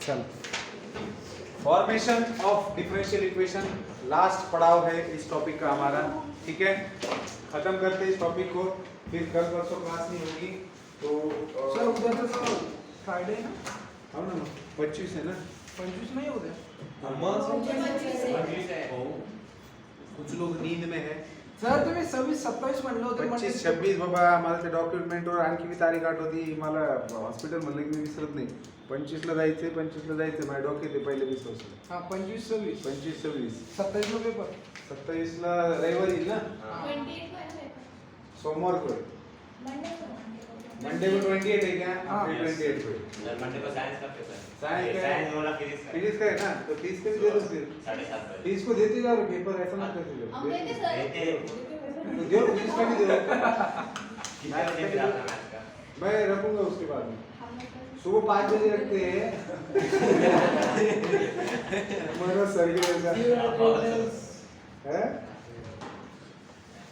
चल, formation of differential equation last पड़ाव है इस टॉपिक का हमारा। ठीक है, खत्म करते हैं इस टॉपिक को, फिर कल परसों क्लास नहीं होगी तो सर उद्या तर फ्रायडे ना, हाँ ना 25 है ना, 25 नाही उद्या। कुछ लोग नींद में है। सर तुम्ही 26-27 म्हणलं होतं 25-26 बाबा मला ते डॉक्युमेंटवर आणखी बी तारीख आठवती, मला हॉस्पिटल म्हणलं की मी विसरत नाही। 25 ला जायचंय, 25 ला जायचंय, माझ्या डोक्यात आहे पहिले 20 वर्ष। हां 25-26 25-26 27 ला पेपर, 27 ला रविवार येईल ना, सोमवार को मंडे को 28 है क्या? हाँ। 28 को मंडे को साइंस का पेपर है। साइंस का है? साइंस वाला फिजिक्स का है। फिजिक्स का है ना, तो फीस का भी दे दो फिर। 7:30 बजे। फीस को देते जाओ पेपर, ऐसा मत करते देते हैं। तो दो फीस का भी दे दो। कितना बजे फिर आपका मैच का? मैं रखूंगा उसके बाद में, सुबह 5 बजे रखते हैं। मनोज सर के जैसा है,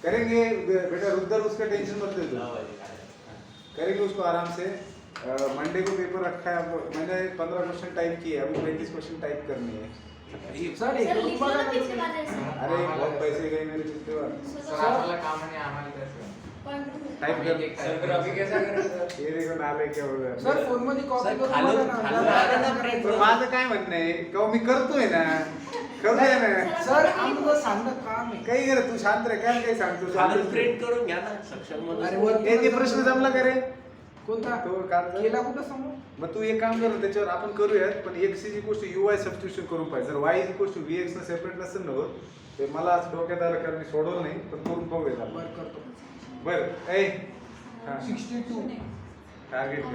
करेंगे बेटा, रुद्र उसका टेंशन मत ले 9 दो, बजे का है। करेंगे उसको आराम से। मंडे को पेपर रखा है, मैंने 15 क्वेश्चन टाइप किए, अभी 35 क्वेश्चन टाइप करने हैं। सर एक रुपया का अरे बहुत पैसे गए मेरे पिछले बार। सर आम्हाला काम नाही, आम्हाला कसं टाइप कर, सर फिर अभी कैसा करें ये देखो नाले क्या हो रहा है। सर फोन मध्ये कॉपी सर, करून खालून- बघा खालून ना। आलं ना print. पण माझं काय म्हणणं आहे, का मी करतोय ना, करूया ना। सर आम्हाला सांगणं काम आहे। काही कर, तू शांत रे, काय काय सांगतो तू? खालून प्रिंट करून घ्या ना सक्षम अरे मधून। वर- ए, ते प्रश्न जमला का रे? कोणता तो काम कर. केला कुठं समोर? मग तू एक काम कर ना, त्याच्यावर आपण करूयात, पण x is equal to uy substitution करून पाहिजे। जर y is equal to vx ना सेपरेट नसेल ना होत, ते मला आज डोक्यात आलं, कारण मी सोडवलं नाही, पण करून बघूया आपण. बर करतो। बरं ए हां 62 टार्गेट कर.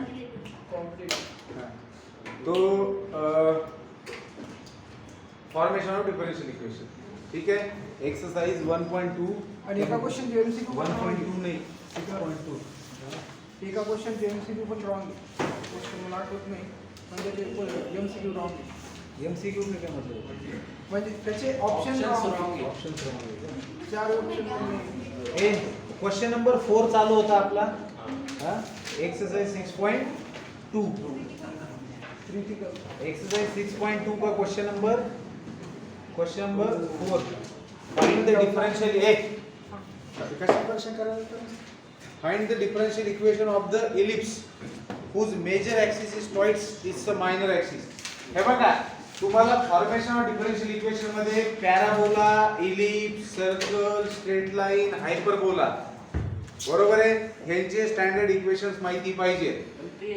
कॉम्प्लीट। हाँ, तो फॉर्मेशन ऑफ डिफरेंशियल इक्वेशन, ठीक है, एक्सरसाइज 1.2 आणि एका क्वेश्चन एमसीक्यू 1.2 नहीं 6.2 एका क्वेश्चन एमसीक्यू पण रॉंग आहे। क्वेश्चन मला आठवत नाही, म्हणजे ते एमसीक्यू रॉंग आहे। एमसीक्यू में क्या मतलब? म्हणजे त्याचे ऑप्शन Options रॉंग wrong आहे। आहे. Options wrong 4 option A question number 4 चालू होता आपला, हाँ, एक्सरसाइज 6.2, क्रिटिकल। एक्सरसाइज 6.2 का question number 4, find the differential Find the differential equation of the ellipse whose major axis is twice its minor axis. हे बघा, तुम्हाला फॉर्मेशन ऑफ डिफरेंशियल इक्वेशन मध्ये parabola, ellipse, circle, straight line, hyperbola, बरोबर आहे, ह्यांचे standard equations माहिती पाहिजे। ते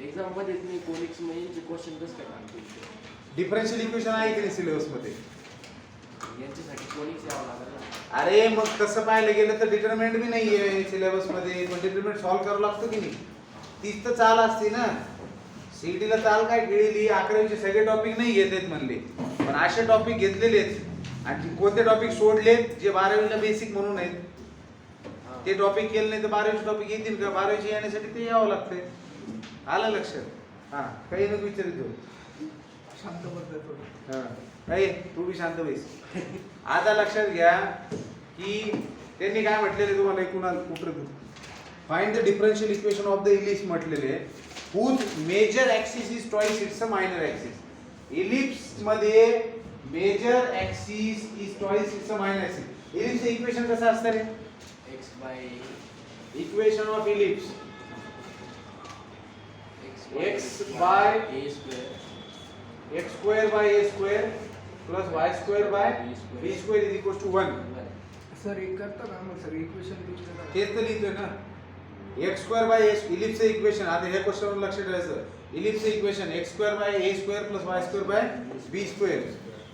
एक्झाम मध्ये तुम्ही कोनिक्स मध्ये क्वेश्चन कसं काय काढतो? डिफरेंशियल इक्वेशन आहे की नाही सिलेबस मध्ये? यांच्यासाठी कोनिक्स यावं लागेल ना. अरे मग तसं पाहायला गेलं तर डिटरमिनंट बी नाहीये सिलेबस मध्ये, पण डिटरमिनंट सॉल्व्ह करावं लागतं की नाही? तीच तर चाल असते ना। सीईटीला चाल काय केलेली, 11वीचे सगळे टॉपिक नाही घेत म्हणले, पण असे टॉपिक घेतलेलेच आणि कोणते टॉपिक सोडलेत जे 12वीला बेसिक म्हणून आहेत, ते टॉपिक केले नाही तर 12वीचे टॉपिक येतील का? 12वीचे येण्यासाठी ते यावं लागतंय। आलं लक्षात? हा, काही नको विचारित जाऊ। शांत बसतोय थोडं। हा, नाही तू बी शांत बैस। आता लक्षात घ्या की त्यांनी काय म्हटलेले तुम्हाला, कुठं find the differential equation of the ellipse म्हटलेले, whose major axis is twice its minor axis. Ellipse मध्ये major axis is twice its minor axis. Ellipse equation कसं असतं रे? X by equation of ellipse x x by a square x square by a square plus y square by b square is equals to 1। Sir एक करता का मग sir equation लिहिलं तेच तर लिहितोय ना, एक्स स्क्वेअर बाय इलिप्सचं इक्वेशन। आता हे क्वेश्चन लक्ष ठेवायचं, इलिप्सचं equation x square by a square plus y square by b square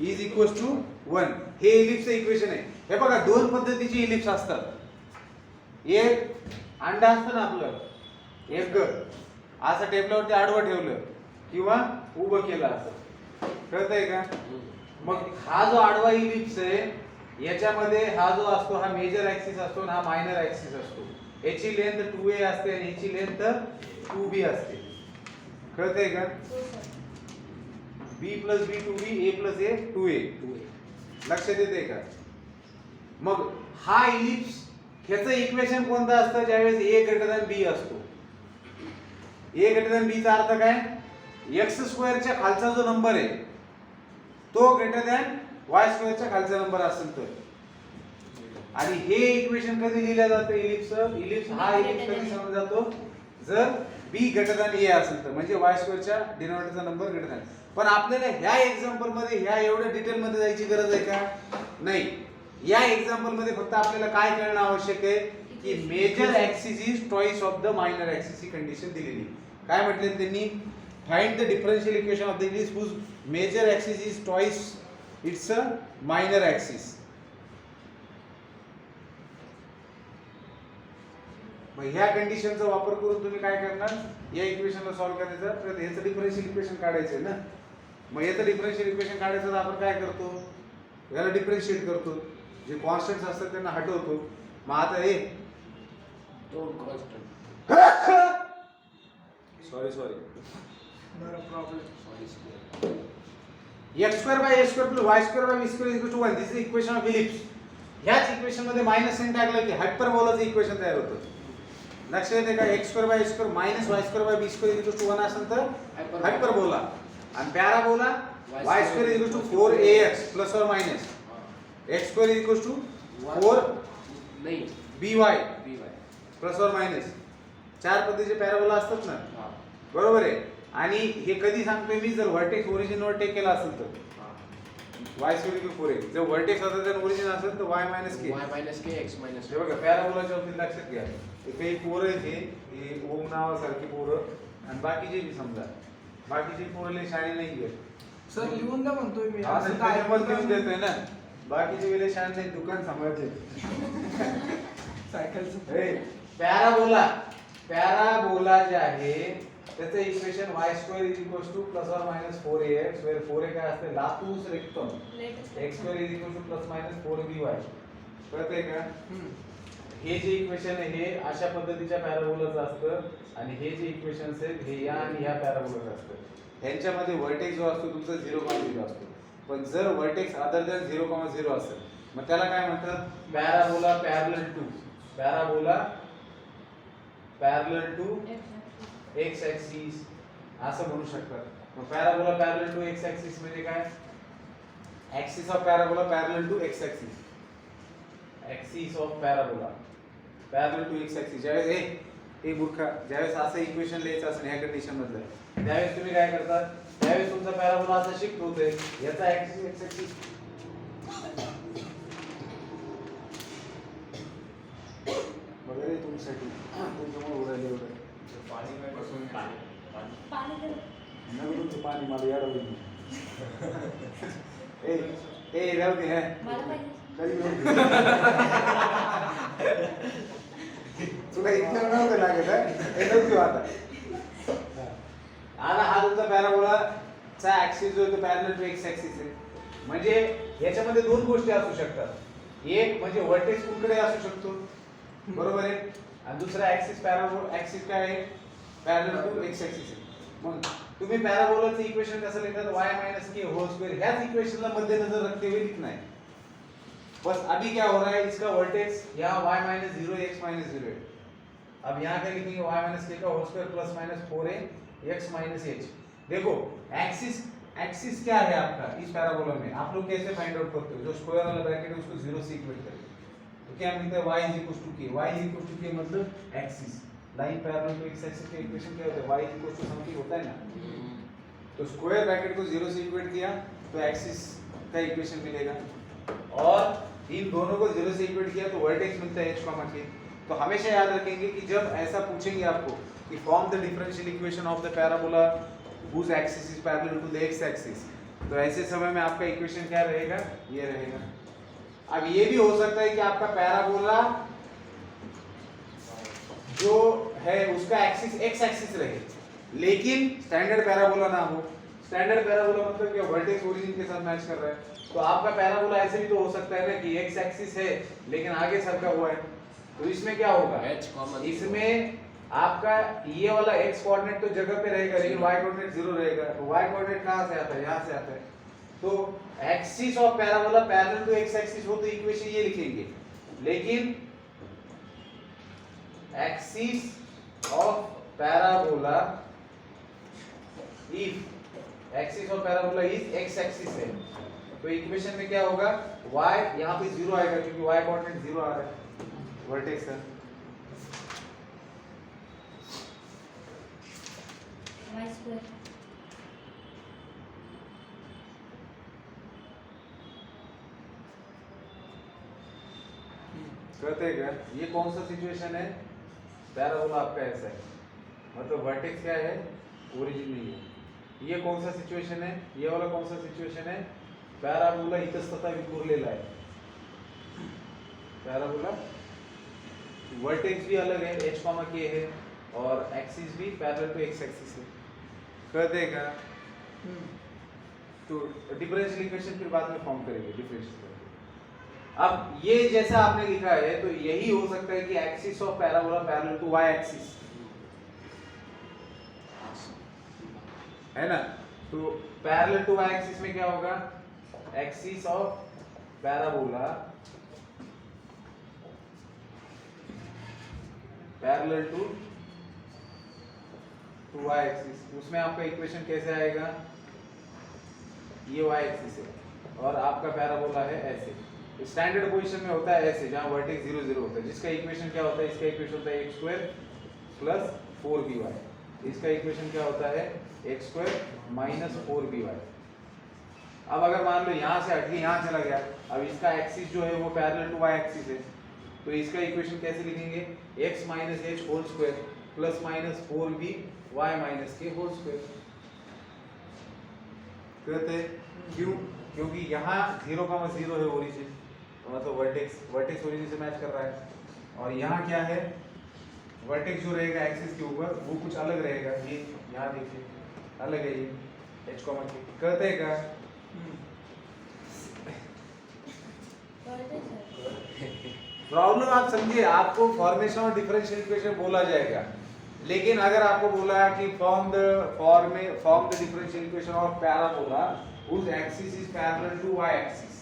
is equals to 1। हे इलिप्सचं इक्वेशन आहे। हे बघा, दोन पद्धतीचे इलिप्स असतात। एक अंडा असतं ना आपलं, एक असं टेबलावरती आडवं ठेवलं किंवा उभं केलं असं, कळतंय का? मग हा जो आडवा इलिप्स आहे, याच्यामध्ये हा जो असतो हा मेजर ऍक्सिस असतो आणि हा मायनर ऍक्सिस असतो। याची लेंथ 2a असते आणि याची लेंथ 2b असते, कळतंय का? b + b 2b, a + a 2a, लक्षात येते का? मग हा इलिप्स, ह्याचं इक्वेशन कोणतं असतं? ज्यावेळेस a > b असतो। a > b चा अर्थ काय? एक्स स्क्वेअरच्या खालचा जो नंबर आहे तो ग्रेटर दॅन वाय स्क्वेअरच्या खालचा नंबर असेल तर. आणि हे इक्वेशन कधी लिहिलं जातं इलिप्स हा इलिप्स कधी समजला जातो जर बी ग्रेटर दॅन ए असेल तर, म्हणजे वाय स्क्वेअरच्या डिनॉमिनेटरचा नंबर ग्रेटर दॅन. पण आपल्याला ह्या एक्झाम्पल मध्ये ह्या एवढ्या डिटेल मध्ये जायची गरज आहे का? नाही. या एक्झाम्पल मध्ये फक्त आपल्याला काय कळणं आवश्यक आहे की major axis is twice of the minor axis ही कंडिशन दिलेली. काय म्हटले त्यांनी? Find the differential equation of the ellipse whose major axis is twice its a minor axis. मग ह्या कंडिशनचा वापर करून तुम्ही काय करणार? या इक्वेशनला सॉल्व्ह करायचा तर याचं डिफरन्शियल इक्वेशन काढायचं आहे ना. मग याचं डिफरन्शियल इक्वेशन काढायचं तर आपण काय करतो? याला डिफरन्शिएट करतो. जे कॉन्स्टंट्स असतात त्यांना हटवतो. मग आता हे दोन constant sorry No problem. x square by a square plus y square by b square is equal to 1. This is equation of ellipse. ह्याच इक्वेशन मध्ये मायनस साइन टाकलं की हायपरबोलाचं इक्वेशन तयार होतं. लक्षात येते का? x square by a square minus y square by b square is equal to 1 असेल तर हायपरबोला. आणि parabola y square is equal to 4ax plus or minus x square is equal to 4 नाही by B Y. plus or minus. चार पद्धतीचे parabola असतात ना, हा बरोबर आहे. आणि हे कधी सांगतोय मी? जर व्हर्टेक्स ओरिजिन वर टेक केला असेल तर y square equal 4x. जर व्हर्टेक्स असेल तर ओरिजिन असेल तर y minus k. Y minus K x minus हे बघा पॅराबोलाच्या बाबतीत लक्षात घ्या. हे काही पोरं आहेत हे ओम नावासारखी पोरं आणि बाकीचे बी समजा बाकीचे पोरं लय शाळे नाही आहेत. सर लिहून द्या म्हणतोय मी. आता असं काय त्याच्यामध्ये लिहून देतोय ना. बाकीचे वेळे शाळे नाही, दुकान सांभाळते. सायकलचं हे पॅराबोला जे आहे त्याचं equation y square is equals to plus or minus 4ax where 4a काय असते? लातूस rectum. x square is equal to plus minus 4by. कळतंय का? हे जे इक्वेशन आहे हे अशा पद्धतीच्या पॅराबोलाचं असतं आणि हे जे इक्वेशन्स आहेत हे या आणि ह्या पॅराबोलाचं असतं. ह्यांच्यामध्ये व्हर्टेक्स जो असतो तुमचा 0,0 असतो. पण जर व्हर्टेक्स अदर दॅन 0,0 असेल मग त्याला काय म्हणतात? Parabola parallel to X axis असं म्हणू शकतात. मग parabola parallel to X axis म्हणजे काय? Axis of parabola parallel to X axis. Axis of parabola parallel to X axis. ज्यावेळेस हे मूर्खा ज्यावेळेस असं इक्वेशन लिहायचं असेल ह्या कंडिशन मधलं त्यावेळेस तुम्ही काय करतात? त्यावेळेस तुमचा पॅराबोला असा शिफ्ट होतोय याचा ऍक्सिस एक्स ऍक्सिस वगैरे तुमच्यासाठी तुमच्यामुळे उडाले एवढं नवीन तुमचं पाणी मला यायला होईल. ए राहू दे हे कधी तुला इतकं नव्हतं लागत हे नव्हतं आता. आता हा तुमचा पॅराबोलाचा ऍक्सिस जो आहे पॅरलल टू एक्स ऍक्सिस आहे. म्हणजे याच्यामध्ये दोन गोष्टी असू शकतात. एक म्हणजे व्हर्टेक्स कुठकडे असू शकतो, बरोबर आहे. आणि दुसरा ऍक्सिस पॅराबोला ऍक्सिस काय आहे? पॅरलल टू एक्स ऍक्सिस आहे. मग तुम्ही पॅराबोलाचं इक्वेशन कसं लिहितात? y minus k whole square. ह्याच इक्वेशनला मद्देनजर रखते हुए लिखना है. बस अभी क्या हो रहा है? इसका वर्टेक्स यहाँ y minus 0 x minus 0 है. अब यहाँ क्या लिखेंगे? y minus k का whole square plus minus 4a x minus h. देखो एक्सिस क्या है आपका इस पैराबोला में? आप लोग कैसे फाइंड आउट करते हो? जो स्क्वायर वाला ब्रैकेट है उसको 0 से इक्वेट करें. तो क्या मिलता है? y is equals to k. y is equals to k मतलब axis line parallel to X axis का इक्वेशन क्या होता है? y इक्वल टू समथिंग होता है ना. तो स्क्वायर ब्रैकेट को 0 से इक्वेट किया तो एक्सिस का इक्वेशन मिलेगा और इन दोनों को 0 से इक्वेट किया तो वर्टेक्स मिलता है h, k. तो हमेशा याद रखेंगे कि जब ऐसा पूछेंगे आपको कि form the differential equation of the parabola whose axis is parallel to the x axis, तो ऐसे समय में आपका इक्वेशन क्या रहेगा? ये रहेगा. अब ये भी हो सकता है कि आपका पैराबोला जो है उसका एक्सिस एक्स एक्सिस रहे लेकिन स्टैंडर्ड पैराबोला ना हो. स्टैंडर्ड पैराबोला मतलब क्या? वर्टेक्स ओरिजिन के साथ मैच कर रहा है. तो आपका पैराबोला ऐसे भी तो हो सकता है ना कि एक्स एक्सिस है लेकिन आगे सरका हुआ है. तो इसमें क्या होगा? H common. इसमें आपका ये वाला x कोऑर्डिनेट तो जगह पे रहेगा लेकिन y कोऑर्डिनेट 0 रहेगा. तो y कोऑर्डिनेट कहां से आता है? यहां से आता है. तो axis of parabola parallel to x axis हो तो इक्वेशन ये लिखेंगे. लेकिन axis of parabola if axis of parabola is X axis है तो इक्वेशन में क्या होगा y यहाँ पे 0 आएगा क्योंकि y कोऑर्डिनेट 0 आ रहा है वर्टेक्स है y square कहते हैं क्या ये कौन सा सिचुएशन है पैराबोला आपका ऐसा है मतलब वर्टेक्स क्या है ओरिजिन नहीं है ये कौन सा सिचुएशन है ये वाला कौन सा सिचुएशन है पैराबोला इतस्ततः विखुरलेला है पैराबोला वर्टेक्स भी अलग है h, k है और एक्सिस भी पैरेलल टू x एक्सिस है कहते हैं क्या तो डिफरेंशियल इक्वेशन फिर बाद में फॉर्म करेंगे डिफरेंशियल अब ये जैसा आपने लिखा है तो यही हो सकता है कि axis of parabola parallel to y axis है ना तो पैरेलल टू y एक्सिस में क्या होगा axis of parabola parallel to y axis उसमें आपका इक्वेशन कैसे आएगा ये y एक्सिस है और आपका पैराबोला है ऐसे स्टैंडर्ड पोजीशन में होता है ऐसे जहां वर्टेक्स 0 0 होता है जिसका इक्वेशन क्या होता है इसका इक्वेशन होता है x स्क्वायर प्लस 4by इसका इक्वेशन क्या होता है x स्क्वायर माइनस 4by अब अगर मान लो यहां से हट के यहां चला गया अब इसका एक्सिस जो है वो पैरेलल टू y एक्सिस है तो इसका इक्वेशन कैसे लिखेंगे x minus h whole square plus minus 4b y minus k whole square कहते क्यों क्योंकि यहाँ 0,0 है ओरिजिन तो मतलब वर्टेक्स ओरिजिन से मैच कर रहा है और यहाँ क्या है वर्टेक्स जो रहेगा एक्सिस के ऊपर वो कुछ अलग रहेगा ये यहाँ देखिए अलग है ये h, k कहते हैं क्या प्रॉब्लम आप समझिए आपको फॉर्मेशन और डिफरेंशियल इक्वेशन बोला जाएगा लेकिन अगर आपको बोला कि form the differential equation of parabola whose axis is parallel to y axis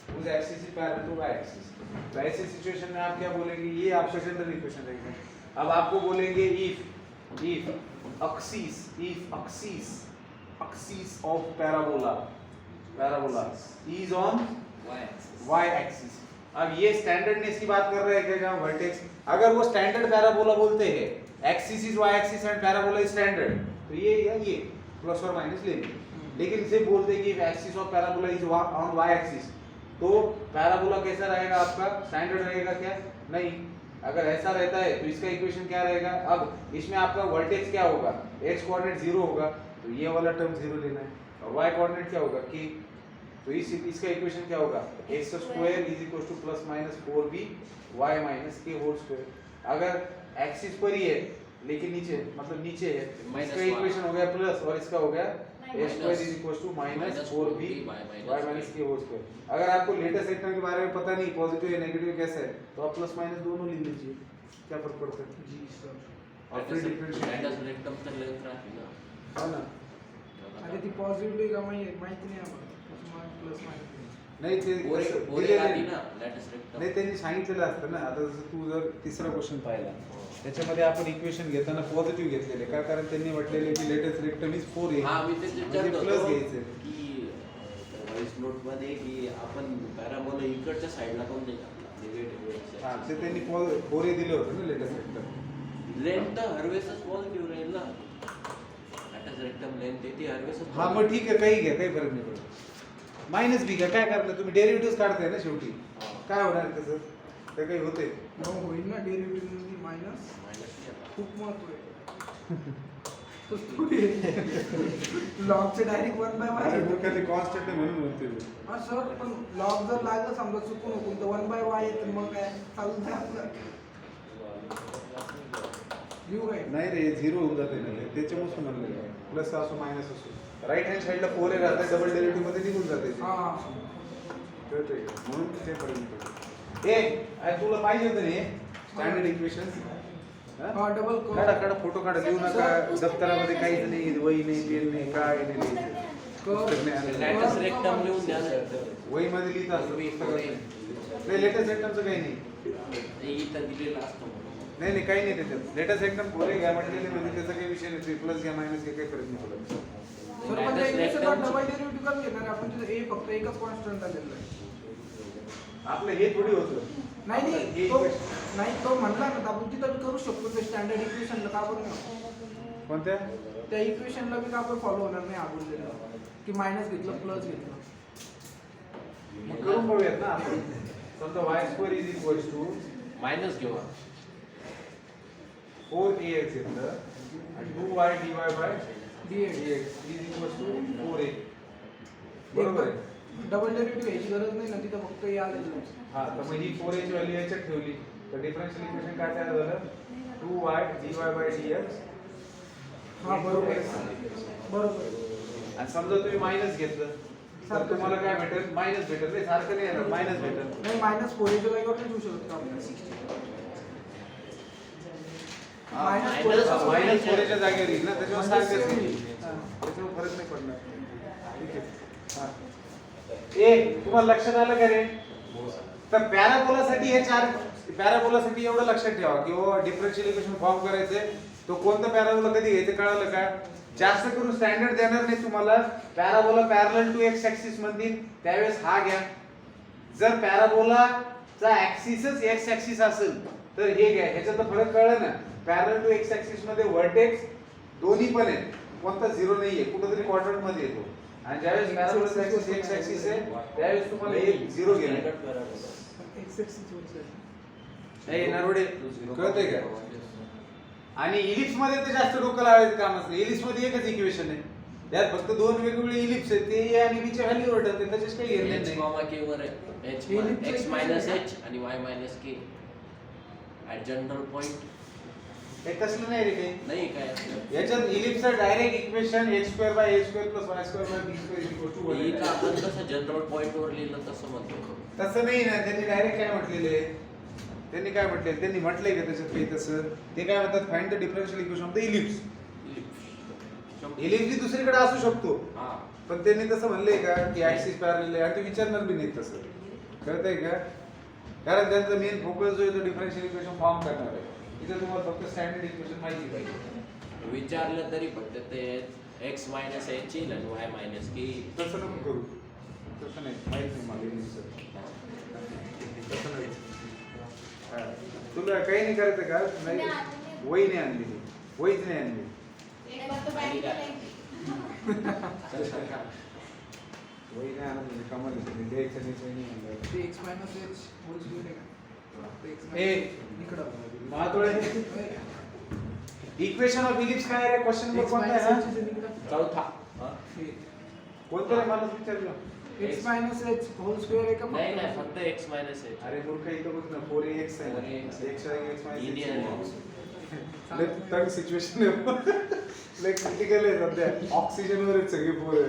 whose axis is parallel to y axis तो ऐसे सिचुएशन में आप क्या बोलेंगे ये आपका जनरल इक्वेशन रहेगा अब आपको बोलेंगे if axis of parabola is on y axis अब ये स्टैंडर्डनेस की बात कर रहे हैं क्या जहां वर्टेक्स अगर वो स्टैंडर्ड पैराबोला बोलते हैं axis is y axis end parabola is standard तो ये प्लस और माइनस लेंगे लेकिन इसे बोलते हैं कि axis of parabola is on y axis तो पैराबोला कैसा रहेगा आपका स्टैंडर्ड रहेगा क्या नहीं अगर ऐसा रहता है तो इसका इक्वेशन क्या रहेगा अब इसमें आपका वर्टेक्स क्या होगा x कोऑर्डिनेट 0 होगा तो ये वाला टर्म 0 लेना है और y कोऑर्डिनेट क्या होगा k तो इसका इक्वेशन क्या होगा x square is equal to plus minus 4b y minus k whole square अगर एक्सिस पर ही है लेकिन नीचे मतलब नीचे है इसका इक्वेशन हो गया प्लस और इसका हो गया a square is equal to minus 4b y minus k whole square अगर आपको लेटेस्ट सेक्टर के बारे में पता नहीं पॉजिटिव या नेगेटिव कैसा है तो आप प्लस माइनस दोनों ले लीजिए क्या फर्क पड़ता है जी सर और फिर डिफरेंशिएट है ना अरे ती पॉझिटिव्ह का माहिती नाही आम्हाला प्लस मायनस नाही ते लेटेस्ट नाही त्यांनी सांगितलेलं असतं ना आता जसं तू जर तिसरा क्वेश्चन पाहिला त्याच्यामध्ये आपण इक्वेशन घेताना पॉझिटिव्ह घेतलेले का कारण त्यांनी म्हटलेले की लेटेस्ट रेक्टम इज 4 आहे हां मी तेच विचारतो प्लस घ्यायचे की व्हॉइस नोट मध्ये की आपण पॅराबोला इकडच्या साइडला कोण नाही टाकला निगेटिव्ह हां ते त्यांनी 4 दिले होते ना लेटेस्ट रेक्टम लेंथ तर हरवेसच पॉझिटिव्ह राहील ना लेटेस्ट रेक्टम लेंथ येते हरवेसच हां मग ठीक आहे काही घ्या काही फरक नाही पडत मायनस बी घ्या काय करणार तुम्ही डेरिव्हेटिव्ह काढताय ना शेवटी काय होणार त्याचं ते काही होते नो होईल ना डेरिव्हेटिव्ह मध्ये मायनस खूप महत्व आहे लॉगचे डायरेक्ट 1 बाय अरे y डोक्यात कॉन्स्टंट आहे म्हणून म्हणते मी हा सर पण लॉग जर लागलं समजा चुकून होऊन तर 1 बाय y येतं मग काय चालतं आपलं घेऊ काय नाही रे 0 होऊन जाते ना त्याच्यामुळे म्हणलं प्लस असो मायनस असो राईट हँड साइडला 4 आहे राहते डबल डेरिव्हेटिव्ह मध्ये निघून जाते हा कळतंय का? म्हणून ते पर्यंत तुला पाहिजे होतं रे स्टँडर्ड इक्वेशन हा डबल काढा फोटो काढा लिहू नका दप्तरामध्ये काहीच नाही वही नाही पेन नाही काय नाही पुस्तक नाही आणलं. लेटेस्ट रेक्टम लिहून द्या ना वही मध्ये लिहित असतो पुस्तकात नाही लेटेस्ट रेक्टमचं काही नाही इथं दिलेलं असतं नाही नाही काही नाही त्याच्यात लेटेस्ट एकदम बोरे घ्या म्हटलेले म्हणजे त्याचा काही विषय नाही प्लस घ्या मायनस घ्या काही फरक नाही पडत. सर पण त्या इक्वेशनला डबल डेरिव्हेटिव्ह करून घेणार आपण तिथे ए फक्त एकच कॉन्स्टंट आलेला आहे. आपलं हे थोडी होतं. नाही हे नाही तो equation- नाही तो म्हणला ना तर आपण तिथं बी करू शकतो ते स्टँडर्ड इक्वेशनला का बरं नाही कोणत्या त्या इक्वेशनला बी का आपण फॉलो होणार नाही आगोदर की मायनस घेतलं प्लस घेतलं. मग करून बघूयात ना आपण. समजा y² is equal to minus घेऊ 4ax येतं आणि 2y dy by dx dx is equal to 4a. बरोबर आहे. डबल डेरिव्हेटिव्ह घ्यायची गरज नाही ना तिथं फक्त ए आलेलं आहे. हा तर मग ही 4a ची व्हॅल्यू याच्यात ठेवली तर डिफरन्शियल इक्वेशन काय तयार झालं 2y dy बाय dx. हा बरोबर आहे. बरोबर आहे. आणि समजा तुम्ही मायनस घेतलं तर तुम्हाला काय भेटेल मायनस भेटेल नाही सारखं नाही येणार मायनस भेटेल. नाही मायनस 4 च्या जागेवर नाही ठेवू शकत का आपण minus मायनस 4 च्या जागेवर येईल ना त्याच्यावर सांगतेच Minus नाही. हा. त्याच्यावर फरक नाही पडणार. ठीक आहे. हा. ए तुम्हाला लक्षात आलं का रे तर पॅराबोलासाठी हे चार पॅराबोलासाठी एवढं लक्षात ठेवा की डिफरन्शियल इक्वेशन फॉर्म करायचे तो कोणतं पॅराबोला कधी घ्यायचं कळालं का जास्त करून स्टँडर्ड देणार नाही तुम्हाला parabola parallel to X axis म्हणतील त्यावेळेस हा घ्या जर पॅराबोलाचा ऍक्सिसच एक्स ऍक्सिस असेल तर हे घ्या ह्याच्यात तर फरक कळलं ना पॅरलल टू एक्स ऍक्सिस मध्ये व्हर्टेक्स दोन्ही पण आहेत कोणता झिरो नाहीये कुठेतरी क्वाड्रंट मध्ये येतो आणि ज्यावेळेस पॅराबोलाचा ऍक्सिस एक्स ऍक्सिस आहे त्यावेळेस तुम्हाला एक झिरो घेणार ए नरोडे कळतंय का आणि इलिप्स मध्ये तर जास्त डोकं लावायचं कामच नाही इलिप्स मध्ये एकच इक्वेशन आहे यात फक्त दोन वेगवेगळे इलिप्स आहेत ते ए आणि बी च्या व्हॅल्यू वर ठरते त्याच्याच काही घेणं h नाही कॉमा k वर आहे Ellipse x equation minus आहे. h आणि y minus k at general point हे तसलं नाही रे काही नाही काय असलं याच्यात इलिप्सचं direct equation x² by a² plus y² by b² equal to हे का आपण कसं जनरल पॉइंट वर लिहिलं तसं म्हणतो तसं नाही ना त्यांनी डायरेक्ट काय म्हटलेले त्यांनी काय म्हटले त्यांनी म्हटलंय का त्याच्यात काही तसं ते काय म्हणतात find the differential equation of the ellipse ellipse दुसरीकडे असू शकतो हा पण त्यांनी तसं म्हणलंय का की ऍक्सिस पॅरलल आहे आणि ते विचारणार बी नाही तसं कळतंय का कारण त्यांचा मेन फोकस जो आहे तो डिफरन्शियल इक्वेशन फॉर्म करणार आहे इथे तुम्हाला फक्त स्टँडर्ड इक्वेशन माहिती पाहिजे विचारलं तरी फक्त ते x minus h येईल आणि y minus k येईल. तसं नको करू तसं नाही माहित नाही मला इंग्लिशचं तसं नाही हा. तुला काही नाही करायचं का नाही वही नाही आणली वहीच नाही आणली वही नाही आणत म्हणजे कमाल आहे. द्यायचं नाही वही नाही आणलं. ते x minus h whole square आहे का ते x ए. minus इकडं महातोळे इक्वेशन ऑफ इलिप्स काय आहे क्वेश्चन नंबर x कोणता minus आहे h हा? चं इकडं चौथा कोणतं रे मला विचारलं x minus h whole square आहे का नाही नाही फक्त x minus h अरे मूर्ख इथं बघ ना 4ax आहे 4ax. x आहे x minus Linear x. आहे. लय तंग सिच्युएशन आहे लय क्रिटिकल आहे सध्या ऑक्सिजन वर आहेत सगळे पोरं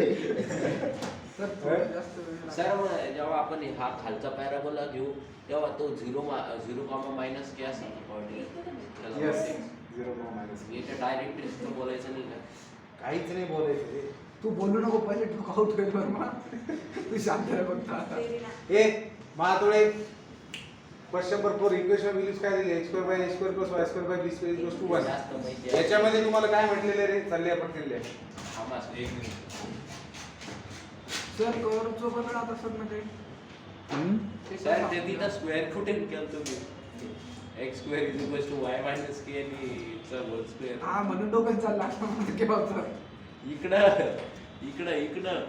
तर थोडं जास्त वेळ लागेल. सर मग जेव्हा आपण हा खालचा पॅराबोला घेऊ तेव्हा तो 0 कॉमा मायनस के असा यस 0 मायनस याच्या डायरेक्ट रिस्क बोलायचं नाही का काहीच नाही बोलायचं रे. तू बोलू नको पहिले तू आउट होईल बरं तू शांत आहे फक्त आता ए महातोळे question number 4 equation of ellipse काय दिली x² by a² plus y² by b² equals to 1 जास्त माहिती आहे. याच्यामध्ये तुम्हाला काय म्हटलेलं रे चालले आपण केले थांबा सर. सर कवरचं पण आता सर ना काही ते सर कसं- ते तिथं स्क्वेअर कुठे केलं तुम्ही x square is equals to y minus k आणि चा होल स्क्वेअर हा म्हणून डोक्यात चालला म्हणून केव्हाचं इकडं इकडं इकडं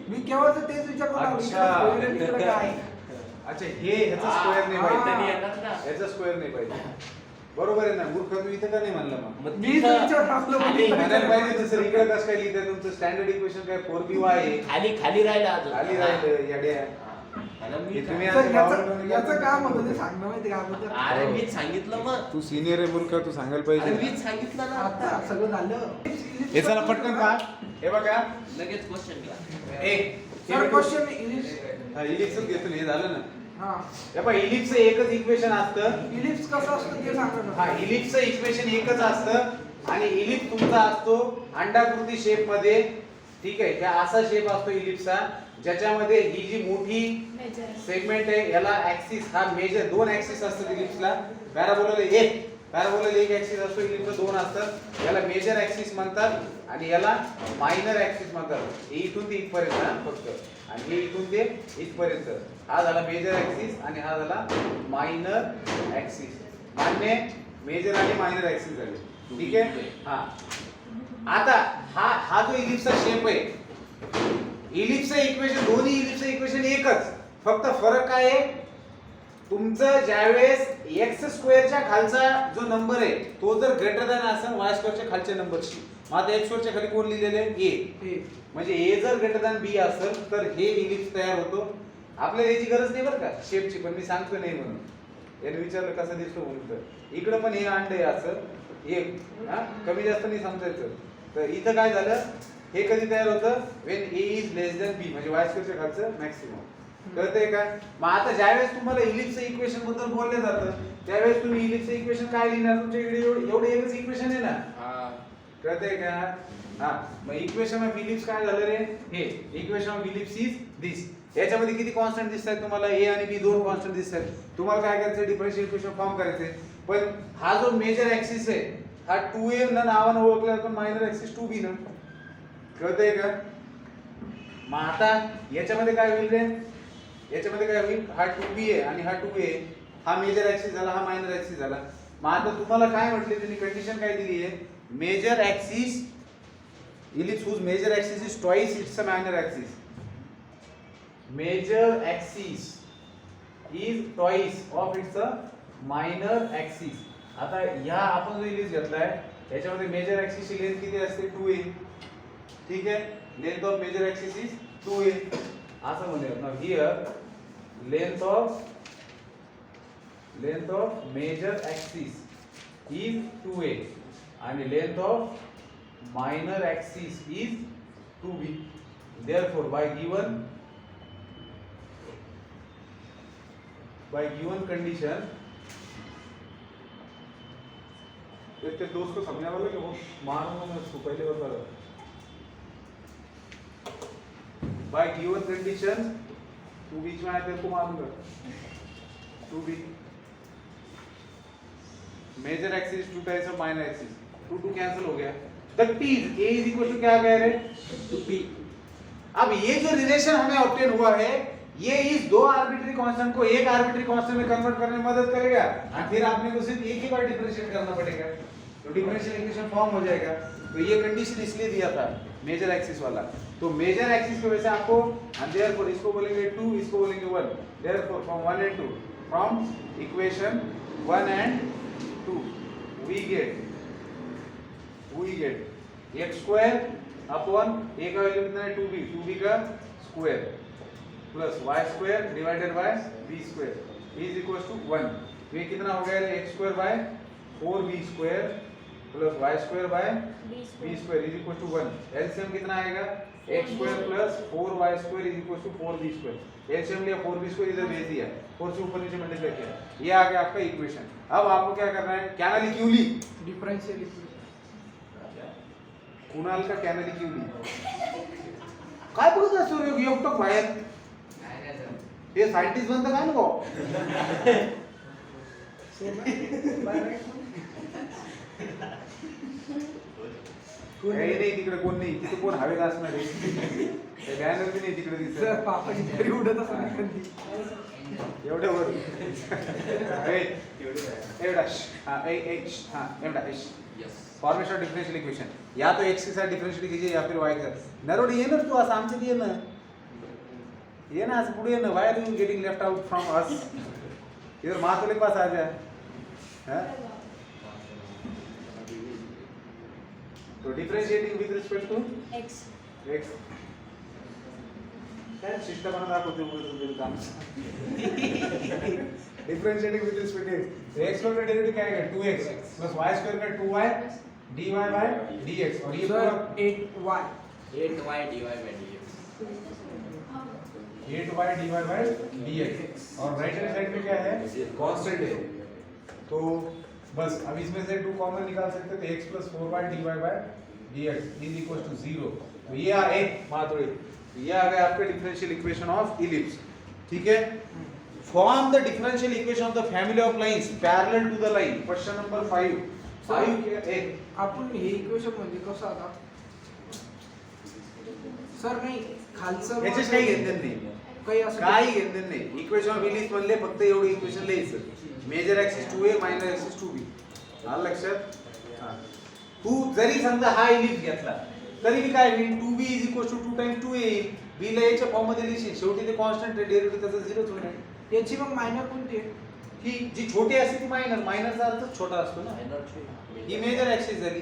मी केव्हाचं तेच विचार करू लागलो, अच्छा. इकडं square आहे, इकडं काय अच्छा हे ह्याचा स्क्वेअर नाही हा. पाहिजे त्यांनी येणार ना ह्याचा स्क्वेअर नाही पाहिजे बरोबर आहे ना मूर्ख तू इथं का नाही म्हणलं मग मग मी तिथं विचार टाकलो, खाली- मी म्हणायला पाहिजे दुसरं इकडे कसं काय लिहितं तुमचं स्टँडर्ड इक्वेशन काय 4by आहे खाली खाली राहिला अजून खाली राहिलं येड्या आणि मी हे तुम्ही काय- सर, याचं काम होतं ते सांगणं माहिती का अगोदर अरे मीच सांगितलं मग तू सिनियर आहे मूर्ख तू सांगायला अरे पाहिजे मीच सांगितलं ना आता आता सगळं झालं हे चला पटकन पहा हे बघा लगेच क्वेश्चन घ्या ए सर क्वेश्चन इंग्लिश इलिप्स घेतो हे झालं ना हा हे बघा इलिप्स एकच इक्वेशन असतं इलिप्स कसं असतं ते सांगा ना. हा इलिप्सचं इक्वेशन एकच असतं आणि इलिप्स तुमचा असतो अंडाकृती शेप मध्ये ठीक आहे त्या असा शेप असतो इलिप्सचा ज्याच्यामध्ये ही जी मोठी सेगमेंट आहे याला ऍक्सिस हा मेजर दोन ऍक्सिस असतात इलिप्सला पॅराबोलाला एक पॅराबोला एक ऍक्सिस असतो, इलिप्सला दोन असतात. याला मेजर ऍक्सिस म्हणतात आणि याला मायनर ऍक्सिस म्हणतात. हे इथून ते इथपर्यंत ना फक्त, आणि हे इथून ते इथपर्यंत. हा झाला मेजर ऍक्सिस आणि हा झाला मायनर ऍक्सिस. मान्य? मेजर आणि मायनर ऍक्सिस झाले. ठीक आहे. हा आता हा जो इलिप्सचा शेप आहे, इलिप्सचं इक्वेशन, दोन्ही इलिप्सचं इक्वेशन एकच, फक्त फरक काय आहे, तुमचं ज्यावेळेस एक्स स्क्वेअरच्या खालचा जो नंबर आहे तो जर ग्रेटर दॅन असेल वाय स्क्वेअरच्या खालच्या नंबरशी, मग आता एक्स स्क्वेअरच्या खाली कोण लिहिलेलं आहे, ए. म्हणजे ए जर ग्रेटर दॅन बी असेल तर हे इलिप्स तयार होतो. आपल्याला याची गरज नाही बरं का शेपची, पण मी सांगतो नाही म्हणून. याने विचारलं कसा दिसतो म्हणून, तर इकडं पण हे अंड आहे असं एक, हा कमी जास्त नाही समजायचं. तर इथं काय झालं, हे कधी तयार होतं, when a is less than b, म्हणजे वाय स्क्वेअरच्या खालचं मॅक्सिमम. कळतंय का? मग आता ज्यावेळेस तुम्हाला इलिप्सचं इक्वेशन बद्दल बोलले जातं, त्यावेळेस तुम्ही इलिप्सचं इक्वेशन काय लिहिणार, तुमच्याकडे एवढे एकच इक्वेशन आहे ना. कळतंय का? हा, मग इक्वेशन ऑफ इलिप्स काय झालं रे, हे इक्वेशन ऑफ इलिप्स इज दिस. याच्यामध्ये किती कॉन्स्टंट दिसतात तुम्हाला, ए आणि बी दोन कॉन्स्टंट दिसतात. तुम्हाला काय करायचं, डिफरन्शियल इक्वेशन फॉर्म करायचे. पण हा जो मेजर ऍक्सिस आहे हा 2a ना नावाने ओळखला जातो, मायनर ऍक्सिस 2b ना. कळतंय का? मग आता याच्यामध्ये काय होईल रे, याच्यामध्ये काय होईल, हा 2b आहे आणि हा 2a, हा मेजर ऍक्सिस झाला, हा मायनर ऍक्सिस झाला. मग आता तुम्हाला काय म्हटले, त्यांनी कंडिशन काय दिली आहे, major axis ellipse whose major axis is twice its minor axis. Major axis is twice of its minor axis. आता या आपण जो इलिप्स घेतलाय याच्यामध्ये मेजर ऍक्सिस ची लेंथ किती असते, 2a. ठीक आहे, length of major axis is 2a असं म्हणूया. Now here length of major axis is 2a आणि length of minor axis is 2b. Therefore by given condition, इसके दोस्त को समझने वाले कि वो मारूंगा मैं उसको, पहले बता रहा. by given condition, तू बीच में आया तेरे को मारूंगा. 2b major axis 2 times of minor axis, 2 cancel हो गया. That is a is equal to क्या कह रहे हैं, 2b. अब ये जो रिलेशन हमें ऑब्टेन हुआ है, ये इस दो आर्बिट्री कांस्टेंट को एक आर्बिट्री कांस्टेंट में कन्वर्ट करने में मदद करेगा, और फिर आपने को सिर्फ एक ही बार डिफरेंशिएट करना पड़ेगा, तो डिफरेंशियल इक्वेशन फॉर्म हो जाएगा. तो ये कंडीशन इसलिए दिया था मेजर एक्सिस वाला. तो मेजर एक्सिस की वजह से आपको, and therefore इसको बोलेंगे 2, इसको बोलेंगे 1. therefore from 1 and 2, from equation 1 and 2 we get x square upon a का वैल्यू कितना है, 2b का square plus y square divided by b square is equal to 1. ये कितना हो गया, x square by 4b square plus y square by b square is equal to 1. LCM कितना आएगा, x square plus 4y square is equal to 4b square. LCM लिया, 4b square इधर भेज दिया, 4 से ऊपर नीचे मल्टीप्लाई किया, ये आ गया आपका इक्वेशन. अब आपको क्या करना है, कॅनली क्यों ली, डिफरेंशियल इक्वेशन. कुणाल का कॅनली क्यों ली, काय बघत असतो रे एकटक बाहेर, हे सायंटिस्ट बनतं काय नको. काही नाही तिकडे, कोण नाही तिथे, कोण हवेत असणार आहे, बॅनर बी नाही तिकडे दिसत. सर पापाची घरी उडत असं कधी एवढ्या वर एवढा हा एवढा फॉर्मेशन ऑफ डिफरेंशियल इक्वेशन, या तो x के साथ डिफरेंशिएट कीजिए या फिर y के साथ. नरोड ये ना, तू असं आमच्यात ये ना आज पुढे ये ना. Why are you getting left out from us, इधर माथुले के पास आ जा. तो differentiating with respect to x काय शिष्ट बना दाखवते तुझे काम. Differentiating with respect to x का डेरिवेटिव क्या आएगा, 2x प्लस y स्क्वायर का 2y dy by dx. और ये पूरा 8y dy by dx. 8y dy by dx. और राइट हैंड साइड में क्या है, कांस्टेंट है. तो बस अब इसमें से 2 कॉमन निकाल सकते हैं, तो x plus 4y dy by dx is equal to 0. तो ये आ गया आपका डिफरेंशियल इक्वेशन ऑफ इलिप्स. ठीक है, Form the differential equation of the family of lines parallel to the line. Question number 5. 5 आपण हे इक्वेशन म्हणजे कसं आता सर नाही खालचं याच्यात काही घेणं नाही. काही असं काही घेणं नाही. इक्वेशन ऑफ इलिप्स म्हणले फक्त एवढं इक्वेशन लिहायचं. Major axis 2a minor axis 2b. आलं लक्षात? हां. तू जरी समजा हा इलिप्स घेतला तरी मी काय होईल 2b = 2 टाइम्स 2a येईल. b ला याच्या फॉर्म मध्ये लिहिशील. शेवटी ते कॉन्स्टंट डेरिव्हेटिव्ह त्याचा 0च होणार. याची मग मायनर कोणती आहे? ही जी छोटी असते ती मायनर. मायनरचा अर्थ छोटा असतो ना. ही मेजर ऍक्सिस झाली.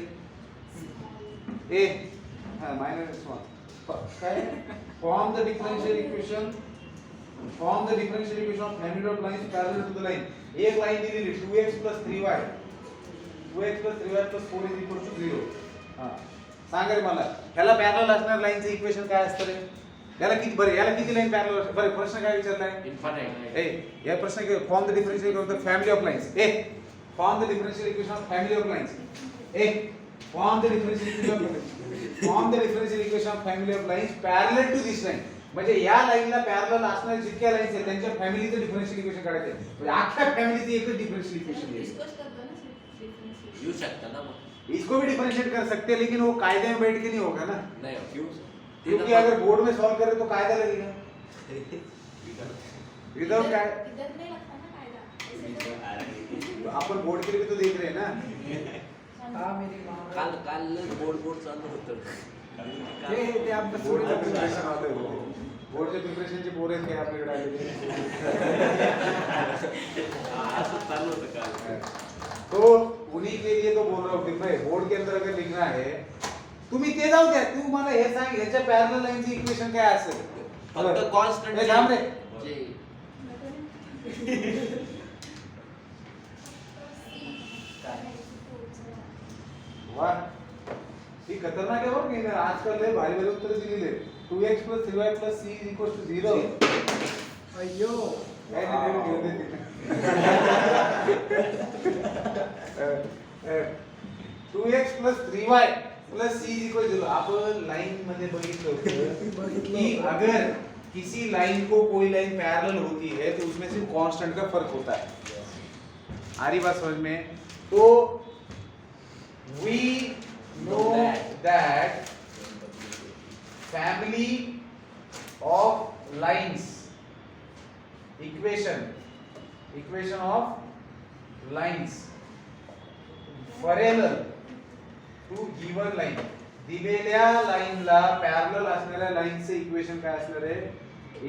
ए हां मायनर काय form the differential equation of family of lines parallel to the line. एक लाइन दिलेली 2x 3y 4 = 0. हां सांगा रे मला ह्याला पॅरलल असणार लाईनचं इक्वेशन काय असतं रे? याला किती बरं याला किती लाईन पॅरलल असतात? बरं प्रश्न काय विचारलाय? इन्फानाइट. ए या प्रश्न काय form the differential of the family of lines. ए form the differential equation of family of lines. ए form the differential equation of family of lines parallel to this line. म्हणजे या लाईनला पॅरलल असणारे जितक्या लाईन्स आहेत त्यांच्या फॅमिलीचं डिफरन्शियल इक्वेशन काढायचं आहे. म्हणजे अख्ख्या फॅमिलीचं एकच डिफरन्शियल इक्वेशन आहे. येऊ शकता ना मग. इसको भी डिफरेंशिएट कर सकते हैं लेकिन वो कायदे में बैठ के नहीं होगा ना. नाही क्यों? क्योंकि अगर बोर्ड में सॉल्व करें तो कायदा लगेगा. विदाउट काय आपण बोर्ड के लिए भी तो देख रहे हैं ना. हा मेरी काल काल बोर्ड चालू होतं. ते अभ्यास बोर्डचं प्रिपरेशन आलं होतं. बोर्डच्या प्रिपरेशनचे पोर आहेत काय आपल्याकडे आलेले. असं चालू होतं काल. तो उन्हीं के लिए तो बोल रहा हूँ भाई बोर्ड के अंदर अगर लिखना है तुम्ही ते जाऊ द्या. तू मला हे सांग ह्याच्या पॅरलल लाईनचं इक्वेशन काय असेल? फक्त कॉन्स्टंट. ए थांब रे. वाह ही खतरनाक आहे बरं की आजकाल लय भारी भारी उत्तर दिलेले. 2x 3y c = 0. अय्यो काय नाही घेऊन दे. 2x 3y c = 0. आपण लाइन मध्ये बघितलं होतं कि अगर किसी लाइन को कोई लाइन पैरेलल होती है तो उसमें सिर्फ कांस्टेंट का फर्क होता है. आ रही बात समझ में? तो we know that family of lines equation of lines parallel to given line. दिलेल्या लाईनला पॅरलल असणाऱ्या लाईनचे इक्वेशन काय असणार आहे?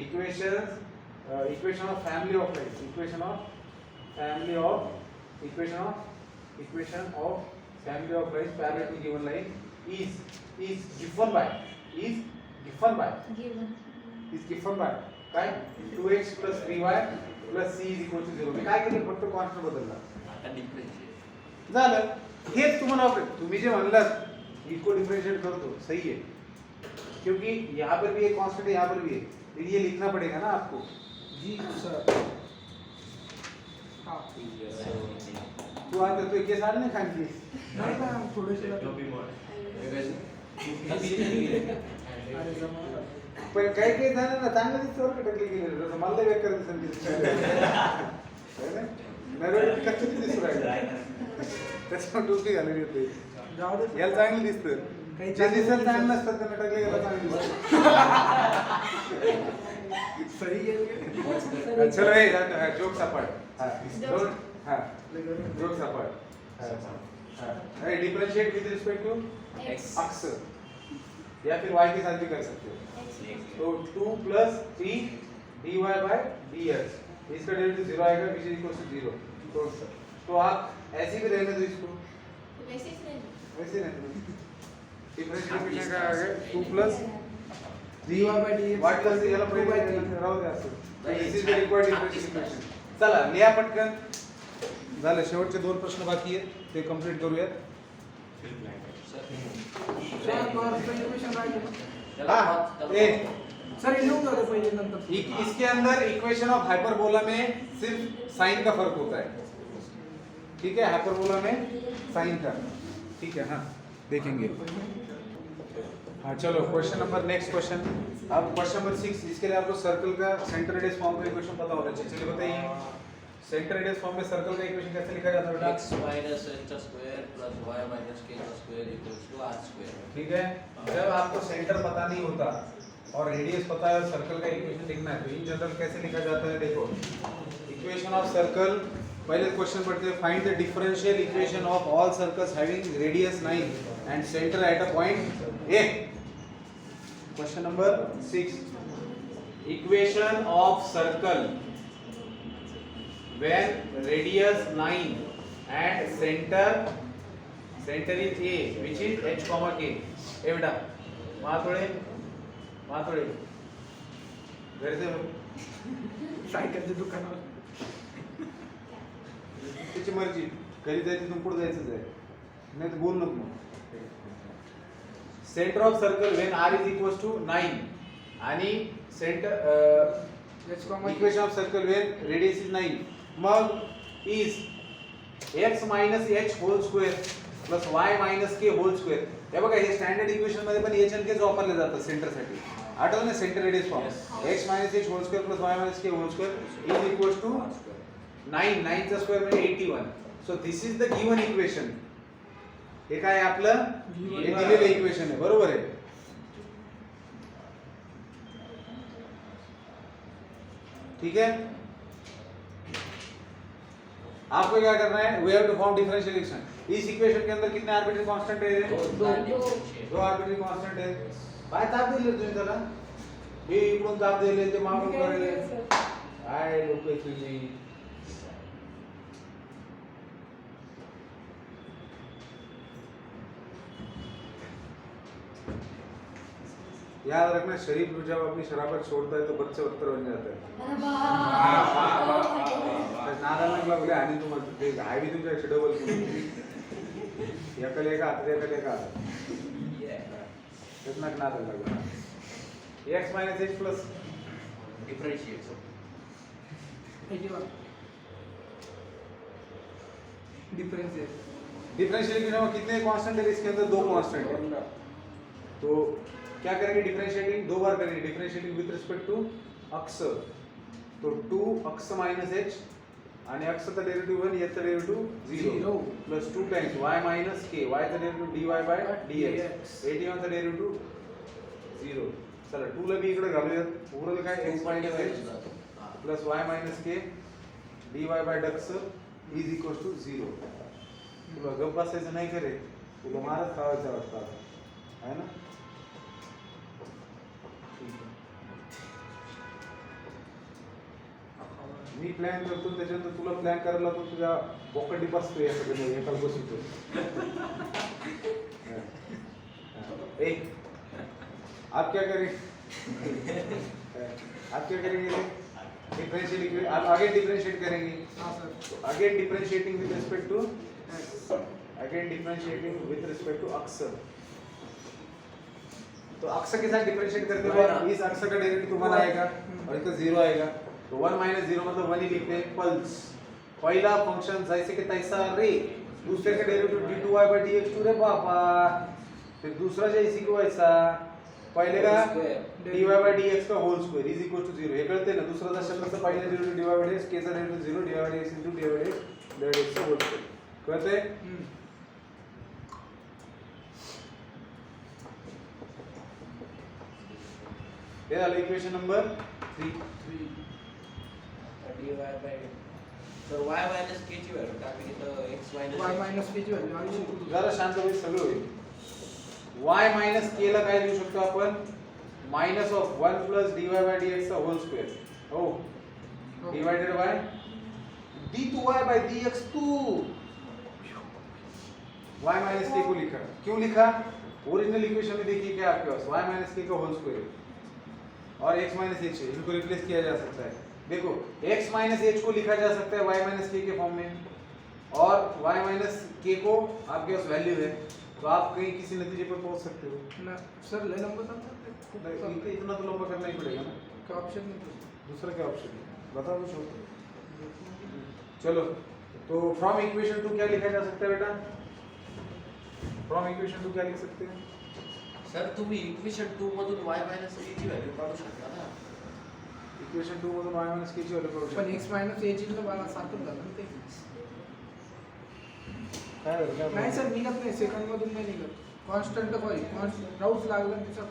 Equation of family of lines. Equation of family of lines parallel to given line is given by काय 2x 3y c = 0. मी काय केलं फक्त कॉन्स्टंट बदलला. आता डिफरन्शिएट झालं. हेच तुम्हाला वाटतं तुम्ही जे म्हणलात इसको डिफरेंशिएट कर दो सही है क्योंकि यहाँ पर भी एक कांस्टेंट है यहाँ पर भी है. फिर ये लिखना पड़ेगा ना आपको. जी सर. हा तू आज तो एक साल नहीं खान की नाही ना थोडेसे अरे जमा पण काही काही जणांना चांगलं दिसतं बरं का टकली गेलेलं. जसं मला लय बेकार दिसतं. नरवडी कच्ची दिसू राहिली. त्याच्यामुळे टोपी घालून येते. जाऊ दे याला चांगलं दिसतं. काही जे दिसायला चांगलं नसतं त्यांना टकली गेला चांगलं दिसतं. सही आहे. चलो हे जोक सपाट. हां जोक सपाट. हां डिफरेंशिएट विद रिस्पेक्ट टू अक्स या फिर y के साथ भी कर सकते हो. तो 2 + 3 dy by dx. इसका डेरिवेटिव 0 आएगा which is equal to 0. तो आप ऐसे भी रहने दो इसको. वैसे रहने दो. डिफरेंशिएट इक्वेशन का आ गया 2 + dy by dx. What plus याला पहिले राहू द्या असं. This is the required differential equation. चला लिहा पटकन. झालं शेवटचे 2 प्रश्न बाकी आहेत ते कंप्लीट करूयात. सर इक्वेशन राहिलं. हां ए सर लिहून जाऊ दे पहिले नंतर. इसके अंदर इक्वेशन ऑफ हाइपरबोला में सिर्फ साइन का फर्क होता है. ठीक है हाइपरबोला में साइन का. ठीक है हाँ देखेंगे. हाँ चलो क्वेश्चन नंबर नेक्स्ट क्वेश्चन। अब क्वेश्चन नंबर 6, इसके लिए आपको सर्कल का सेंटर रेडियस फॉर्म का इक्वेशन पता होना चाहिए। चलिए बताइए, सेंटर रेडियस फॉर्म में सर्कल का इक्वेशन कैसे लिखा जाता है बेटा? x minus h square plus y minus k square equals to r square। ठीक है, जब आपको सेंटर पता नहीं होता और रेडियस पता है और सर्कल का इक्वेशन लिखना है तो इन जनरल कैसे लिखा जाता है? देखो, इक्वेशन ऑफ सर्कल, पहले क्वेश्चन पढ़ते हैं। Find the differential equation of all circles having radius 9 end centre at a point A। Question number 6, equation of circle when radius 9 and center is A which is h comma k। ए बेटा माथोड़े घर से सायकलच्या दुकानावर त्याची मर्जी, घरी जायचं तुम पुढे जायचं आहे, नाही तर बोल नको मग। Centre of circle when r is equals to 9 आणि centre equation of circle when radius is 9 मग is x minus h whole square plus y minus k whole square। हे बघा, हे स्टँडर्ड इक्वेशन मध्ये पण h आणि k वापरले जातात सेंटर साठी। आठवलं ना centre radius form, x minus h whole square plus y minus k whole square is equals to 9 चा स्क्वेअर म्हणजे 81। So this is the given equation. हे काय आहे आपलं? हे दिलेलं इक्वेशन आहे, बरोबर आहे। ठीक है, आपको क्या करना है? We have to form differential equation. इस इक्वेशन के अंदर कितने आर्बिट्ररी कांस्टेंट है? दो आर्बिट्ररी कांस्टेंट है। काय ताप दिले तुम्ही त्याला? हे इकडून ताप दिले, ते मागून करले, काय लोक आहे तुम्ही? याद रखना, शरीफ जब अपनी शराबत छोड़ता है तो बच्चे उत्तर बन जाता है। नादाला लागला बोले आणि तुम्हाला ते आहे बी तुमच्या डबल एकल एका हात एकल एका हात कितना नादाला लागला। x minus h plus differentiate differential equation में कितने कांस्टेंट है? इसके अंदर दो कांस्टेंट है, तो क्या करेंगे? डिफरेंशिएटिंग दो बार करेंगे, डिफरेंशिएटिंग विथ रिस्पेक्ट टू अक्ष। तो 2 अक्ष माइनस h आणि अक्षाचा डेरिव्हेटिव्ह 1, याचा derivative 0 plus 2 times y minus k, y चा डेरिव्हेटिव्ह dy बाय dx, 81 चा डेरिव्हेटिव्ह 0। चला 2 ला बी इकडे घालूयात, उरलं काय? x minus h plus y minus k dy by dx is equals to 0। तुला गप बसायचं नाही करे, तुला मारच खावायचा वाटतं आहे ना? मी प्लॅन करतो त्याच्यानंतर तुला प्लॅन करायला लागतो, तुझ्या बोकडी बसतो एकाला बसतो। ए आप क्या करेंगे? आप क्या करेंगे? डिफरेंशियल इक्वेशन आप आगे डिफरेंशिएट करेंगे। तो अगेन डिफरेंशिएटिंग विद रिस्पेक्ट टू अक्ष। तो अक्ष के साथ डिफरेंशिएट करते हुए इस अक्ष का डेरिवेटिव 1 आएगा और इसका 0 आएगा। तो 1 minus 0 मतलब 1 ही लिखते हैं। पल्स पहला फंक्शन जैसे कि तैसा रे, दूसरे का डेरिवेटिव d2y by dx रे बापा, फिर दूसरा जैसे कि वैसा, पहले का dy by dx का whole square is equal to 0। हे कळते ना? दुसरा शब्द से पहले derivative dy by dx, k चा derivative 0, dy by dx into dy by dx का होल स्क्वायर कळते? ये वाला इक्वेशन नंबर 3 dy by तर y minus k ची व्हॅल्यू टाकली तर x minus y minus k ची व्हॅल्यू जरा शांत होईल, सगळं होईल। y minus k ला काय लिहू शकतो आपण? Minus of 1 plus dy by dx चा होल स्क्वेअर, हो, divided by d2y by dx 2। y minus k को लिखा, क्यों लिखा? ओरिजिनल इक्वेशन में देखिए क्या आपके पास y minus k का होल स्क्वायर और x minus h है, इनको रिप्लेस किया जा सकता है। देखो x minus h को लिखा जा सकता है y minus k के फॉर्म में, और y minus k को आपके पास वैल्यू है, तो आप कहीं किसी नतीजे पर पहुंच सकते हो ना। सर ले नंबर समझते इतना तो लंबा करना ही पड़ेगा ना, क्या ऑप्शन नहीं? दूसरा क्या ऑप्शन है बताओ कुछ और। चलो, तो फ्रॉम इक्वेशन टू क्या लिखा जा सकता है बेटा? फ्रॉम इक्वेशन टू क्या लिख सकते हैं? सर तुम्ही इक्वेशन 2 मधून y मायनस a ची व्हॅल्यू काढू शकता ना. इक्वेशन 2 मधून y मायनस के ची व्हॅल्यू करू पण शकतो. एक्स मायनस ए ची मला सातच झालं ना ते. काय झालं, काय नाही झालं? सर निघत नाही, सेकंड मधून नाही निघत. कॉन्स्टंट कॉन्स्टंट राऊच लागलं त्याच्यात.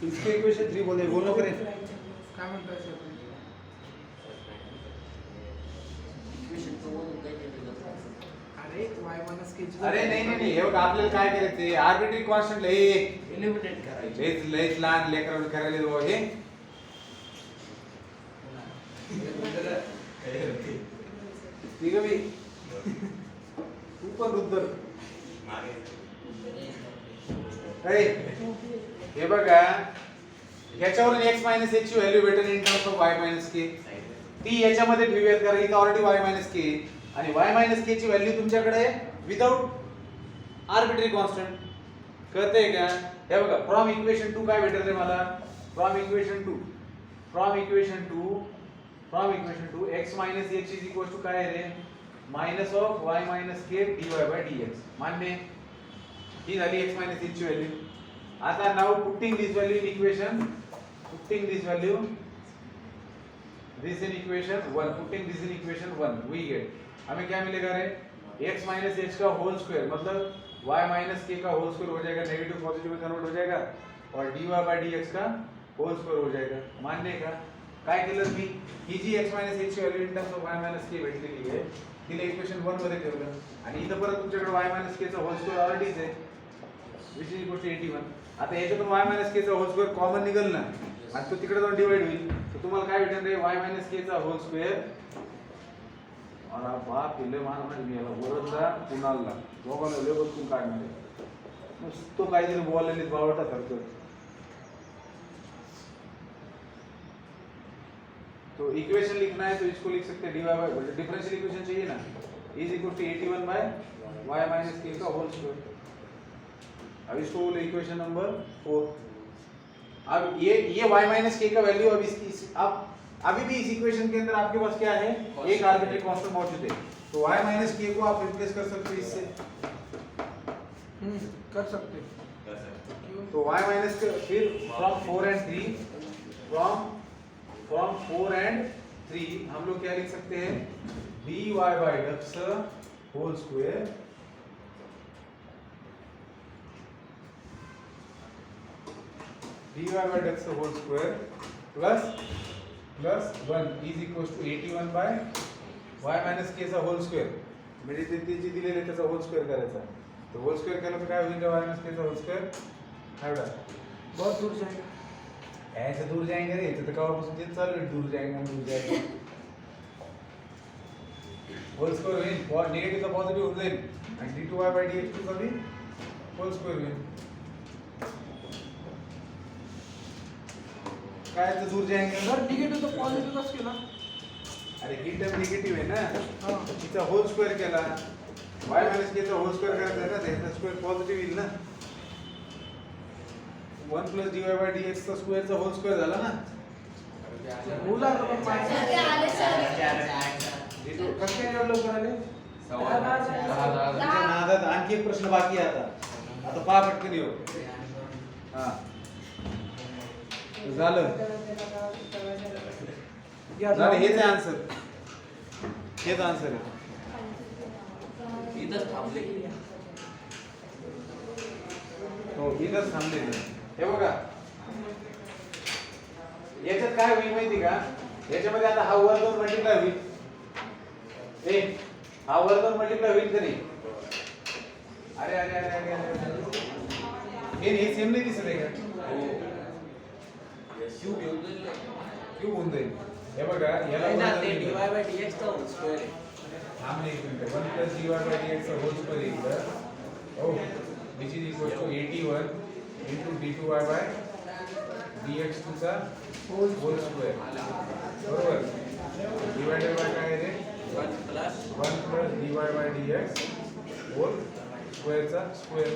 इसके इक्वेशन 3 बोले, बोलो करे. काय म्हणताय सर? इक्वेशन 2 मधून काही केलं जातं. अरे वाय मायनस के ची अरे नाही नाही नाही, हे बघ आपल्याला काय करायचं, आर्बिट्ररी कॉन्स्टंट हे एलिमिनेट करायचे. लयच लयच लहान लेकरांना करायला देऊ हे. ठीक आहे मी. तू पण रुद्र. अरे हे बघा, ह्याच्यावरून x मायनस h ची व्हॅल्यू भेटेल in terms of y minus k. ती याच्यामध्ये ठेवूयात कारण इथं ऑलरेडी y मायनस k आणि y मायनस k ची व्हॅल्यू तुमच्याकडे विदाउट आर्बिट्ररी कॉन्स्टंट. कळतंय का? हे बघा, फ्रॉम इक्वेशन 2 काय भेटेल रे मला? From equation 2 x minus h is equal to काय आहे रे? Minus of y minus k dy by dx. मान्य? ही झाली x मायनस h ची व्हॅल्यू. आता now putting this value in equation, putting this value this in equation 1, putting this in equation 1 we get हमें क्या मिलेगा रे? x माइनस h का whole square मतलब y माइनस k का होल स्क्वायर हो जाएगा, नेगेटिव पॉजिटिव में कन्वर्ट हो जाएगा और dy बाय dx का होल स्क्वायर हो जाएगा. मानने का काय केलं मी? ही जी x माइनस h ची value in terms of y minus k भेटलेली आहे तिला इक्वेशन 1 मध्ये ठेवलं आणि इथं परत तुमच्याकडे y माइनस k चा होल स्क्वायर ऑलरेडीच आहे which is equal to 81. आता याच्यातून y माइनस k चा होल स्क्वायर कॉमन निघेल ना आणि तो तिकडे जाऊन डिवाइड होईल, तर तुम्हाला काय भेटेल रे? y माइनस k चा होल स्क्वेअर. अरे बाप, इले मारणार मी याला वरचा कुणालला दोघांना लय बसून काढणार आहे. नुसतं काहीतरी बोललेली बावटा सारखं. तो इक्वेशन लिखना है तो इसको लिख सकते हैं dy बाय, डिफरेंशियल इक्वेशन चाहिए ना, is equal to 81 by y minus k का होल स्क्वायर. अब इसको बोले इक्वेशन नंबर 4. अब ये y माइनस k का वैल्यू अब अब अभी भी इस इक्वेशन के अंदर आपके पास क्या है? एक आर्बिट्ररी कांस्टेंट मौजूद है, तो y माइनस k को आप रिप्लेस कर सकते हैं इससे. कर सकते. तो y माइनस के फिर फ्रॉम 4 एंड 3, फ्रॉम 4 एंड 3 हम लोग क्या लिख सकते हैं? dy by x whole square dy by dx whole square plus 1 is equals to 81 by y minus k चा होल स्क्वेअर. म्हणजे ते जी दिलेले त्याचा होल स्क्वेअर करायचा. तो होल स्क्वेअर केला तर काय होईल? y minus k चा होल स्क्वेअर एवढा. बहुत दूर जाएगा. ऐसे दूर जाएंगे रे, तो कवापासून ते चालू आहे, दूर जाएंगे. होल स्क्वेअर होईल, और निगेटिव्ह चा पॉझिटिव्ह होऊन जाईल आणि d2y by dx चा भी होल स्क्वेअर होईल. काय तर दूर जाएंगे जर निगेटिव्ह तर पॉझिटिव्ह कसं केला? अरे ही टर्म निगेटिव्ह आहे ना, हां. तिचा होल स्क्वेअर केला, y मायनस k चा होल स्क्वेअर करायचा आहे ना, त्याचा स्क्वेअर पॉझिटिव्ह येईल ना. 1 प्लस dy बाय dx चा स्क्वेअर चा होल स्क्वेअर झाला ना. बोला ना पण हे तो कसं काय एवढं लवकर आले? दहा. तुमच्या नादात आणखी एक प्रश्न बाकी आहे आता पहा पटकन येऊ. हा झालं, हेच आन्सर, हेच आन्सर आहे. इथंच थांबले. हो इथंच थांबले. हे बघा याच्यात काय होईल माहिती का? याच्यामध्ये आता हा वर 2 मल्टिप्लाय होईल, हा वर 2 मल्टिप्लाय होईल का नाही? अरे अरे अरे अरे अरे हे सेम नाही दिसत आहे का? क्यूब घेऊन जाईल. क्यूब होऊन जाईल. हे बघा याला नाही ना, वर ते जाईल. dy by dx चा होल स्क्वेअर आहे. थांब एक minute. 1 plus dy by dx चा होल स्क्वेअर येईल. हो, which is equal to 81 into d2y by dx2 चा होल स्क्वेअर. बरोबर. डिवाइडेड बाय काय आहे रे? 1 plus 1 plus dy by dx whole square चा स्क्वेअर.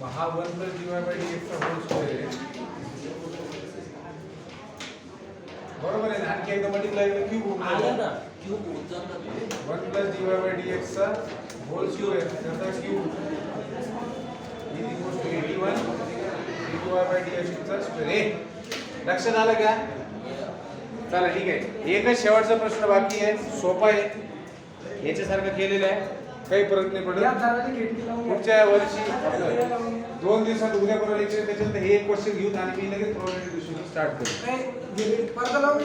मग हा 1 प्लस dy बाय dx चा होल स्क्वेअर आहे. बरोबर आहे ना, आणखी एकदा मल्टिप्लाय केलं क्यूब आलं ना क्यूब होत जातं ते. 1 प्लस dy बाय dx चा होल स्क्वेअर त्याचा cube is equal to 81 dy by dx चा स्क्वेअर. हे लक्षात आलं का? चला ठीक आहे, एकच शेवटचा प्रश्न बाकी आहे, सोपा आहे, याच्यासारखं केलेलं आहे, काही फरक नाही या पडत. दाराची खिडकी लावून घ्या. पुढच्या वर्षी या लावून घ्या. 2 दिवसात उद्या परवा लेक्चर त्याच्यानंतर हे एक क्वेश्चन घेऊन आणि मी लगेच प्रोजेक्ट स्टार्ट करू. नाही, पडदा लावून घ्या.